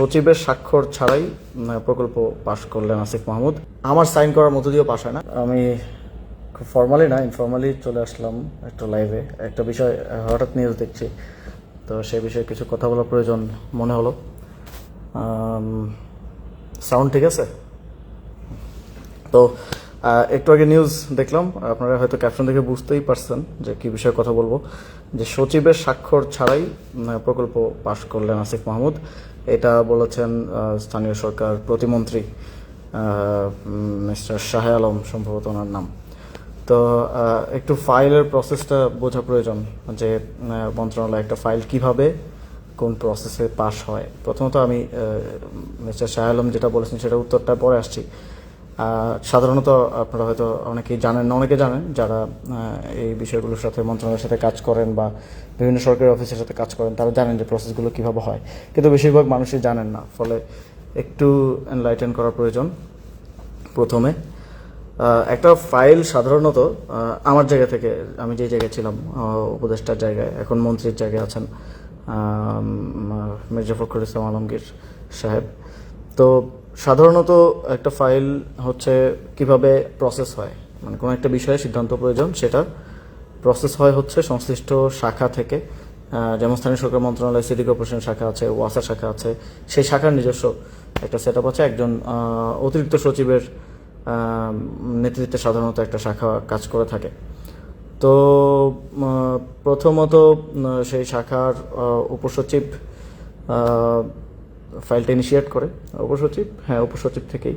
সচিবের স্বাক্ষর ছাড়াই প্রকল্প পাশ করলেন আসিফ মাহমুদ। আমার সাইন করার মতো দিয়েও পাশ হয় না। আমি খুব ফর্মালি না, ইনফর্মালি চলে আসলাম একটা লাইভে। একটা বিষয় হঠাৎ নিউজ দেখছি, তো সেই বিষয়ে কিছু কথা বলার প্রয়োজন মনে হলো। সাউন্ড ঠিক আছে? তো একটু আগে নিউজ দেখলাম, আপনারা হয়তো ক্যাপশন দেখে বুঝতেই পারছেন যে কি বিষয়ে কথা বলবো। যে সচিবের স্বাক্ষর ছাড়াই প্রকল্প পাশ করলেন আসিফ মাহমুদ, এটা বলেছেন স্থানীয় সরকার প্রতিমন্ত্রী মিস্টার শাহ আলম, সম্ভবত ওনার নাম। তো একটু ফাইলের প্রসেসটা বোঝা প্রয়োজন, যে মন্ত্রণালয় একটা ফাইল কিভাবে কোন প্রসেসে পাশ হয়। প্রথমত আমি মিস্টার শাহ আলম যেটা বলেছেন সেটা উত্তরটা পরে আসছি। সাধারণত আপনারা হয়তো অনেকেই জানেন, অনেকে জানেন যারা এই বিষয়গুলোর সাথে মন্ত্রণালয়ের সাথে কাজ করেন বা বিভিন্ন সরকারি অফিসের সাথে কাজ করেন, তারা জানেন যে প্রসেসগুলো কীভাবে হয়, কিন্তু বেশিরভাগ মানুষই জানেন না। ফলে একটু এনলাইটেন করা প্রয়োজন। প্রথমে একটা ফাইল সাধারণত আমার জায়গা থেকে, আমি যে জায়গায় ছিলাম উপদেষ্টার জায়গায়, এখন মন্ত্রীর জায়গায় আছেন মির্জা ফখরুল ইসলাম আলমগীর সাহেব। তো সাধারণত একটা ফাইল হচ্ছে কিভাবে প্রসেস হয়, মানে কোনো একটা বিষয়ে সিদ্ধান্ত প্রয়োজন, সেটা প্রসেস হয় হচ্ছে সংশ্লিষ্ট শাখা থেকে। যেমন স্থানীয় সরকার মন্ত্রণালয় সিটি কর্পোরেশন শাখা আছে, ওয়াসা শাখা আছে, সেই শাখার নিজস্ব একটা সেট আপ আছে। একজন অতিরিক্ত সচিবের নেতৃত্বে সাধারণত একটা শাখা কাজ করে থাকে। তো প্রথমত সেই শাখার উপসচিব ফাইলটা ইনিশিয়েট করে। উপসচিব থেকেই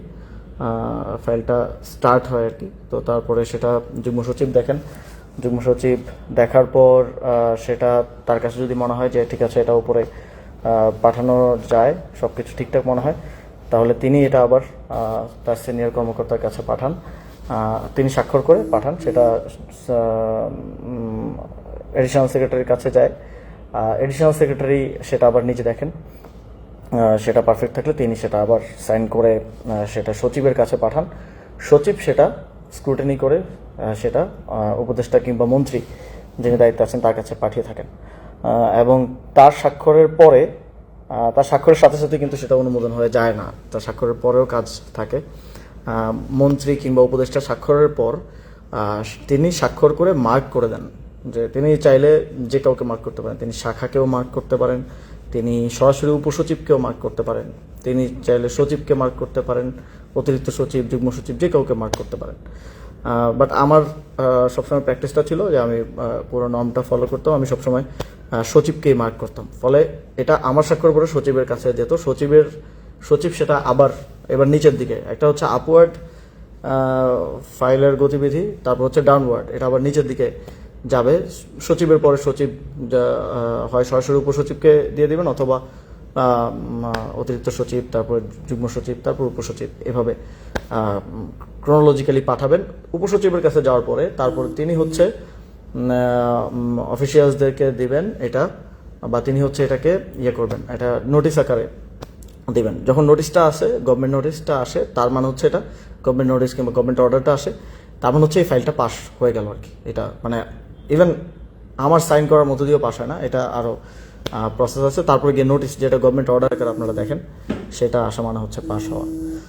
ফাইলটা স্টার্ট হয় আর কি। তো তারপরে সেটা যুগ্ম সচিব দেখেন। যুগ্ম সচিব দেখার পর সেটা তার কাছে যদি মনে হয় যে ঠিক আছে, এটা উপরে পাঠানো যায়, সব কিছু ঠিকঠাক মনে হয়, তাহলে তিনি এটা আবার তার সিনিয়র কর্মকর্তার কাছে পাঠান। তিনি স্বাক্ষর করে পাঠান। সেটা এডিশনাল সেক্রেটারির কাছে যায়। এডিশনাল সেক্রেটারি সেটা আবার নিজে দেখেন। সেটা পারফেক্ট থাকলে তিনি সেটা আবার সাইন করে সেটা সচিবের কাছে পাঠান। সচিব সেটা স্ক্রুটিনি করে সেটা উপদেষ্টা কিংবা মন্ত্রী যিনি দায়িত্বে আছেন তার কাছে পাঠিয়ে থাকেন। এবং তার স্বাক্ষরের পরে, তার স্বাক্ষরের সাথে সাথে কিন্তু সেটা অনুমোদন হয়ে যায় না, তার স্বাক্ষরের পরেও কাজ থাকে। মন্ত্রী কিংবা উপদেষ্টা স্বাক্ষরের পর তিনি স্বাক্ষর করে মার্ক করে দেন, যে তিনি চাইলে যে কাউকে মার্ক করতে পারেন। তিনি শাখাকেও মার্ক করতে পারেন, তিনি সরাসরি উপসচিবকেও মার্ক করতে পারেন, তিনি চাইলে সচিবকে মার্ক করতে পারেন, অতিরিক্ত সচিব, যুগ্ম সচিব, যে কাউকে মার্ক করতে পারেন। বাট আমার সবসময় প্র্যাকটিসটা ছিল যে আমি পুরো নর্মটা ফলো করতাম, আমি সবসময় সচিবকেই মার্ক করতাম। ফলে এটা আমার স্বাক্ষর পরে সচিবের কাছে যেত। সচিব সেটা আবার এবার নিচের দিকে, একটা হচ্ছে আপওয়ার্ড ফাইলের গতিবিধি, তারপর হচ্ছে ডাউনওয়ার্ড, এটা আবার নিচের দিকে যাবে। সচিবের পরে সচিব হয় সরাসরি উপসচিবকে দিয়ে দিবেন, অথবা অতিরিক্ত সচিব, তারপর যুগ্ম সচিব, তারপর উপসচিব, এভাবে ক্রোনোলজিক্যালি পাঠাবেন। উপসচিবের কাছে যাওয়ার পরে তারপর তিনি হচ্ছে অফিসিয়ালসদেরকে দিবেন এটা, বা তিনি হচ্ছে এটাকে করবেন, এটা নোটিশ আকারে দিবেন। যখন নোটিশটা আসে, গভর্নমেন্ট নোটিশটা আসে, তার মানে হচ্ছে এটা গভর্নমেন্ট নোটিশ কিংবা গভর্নমেন্ট অর্ডারটা আসে, তার মানে হচ্ছে এই ফাইলটা পাস হয়ে গেল আর কি। এটা মানে ইভেন আমার সাইন করার মতো দিয়েও পাস হয় না, এটা আরও প্রসেস আছে। তারপরে গিয়ে নোটিশ, যেটা গভর্নমেন্ট অর্ডার আকারে আপনারা দেখেন, সেটা আসা মানে হচ্ছে পাস হওয়া।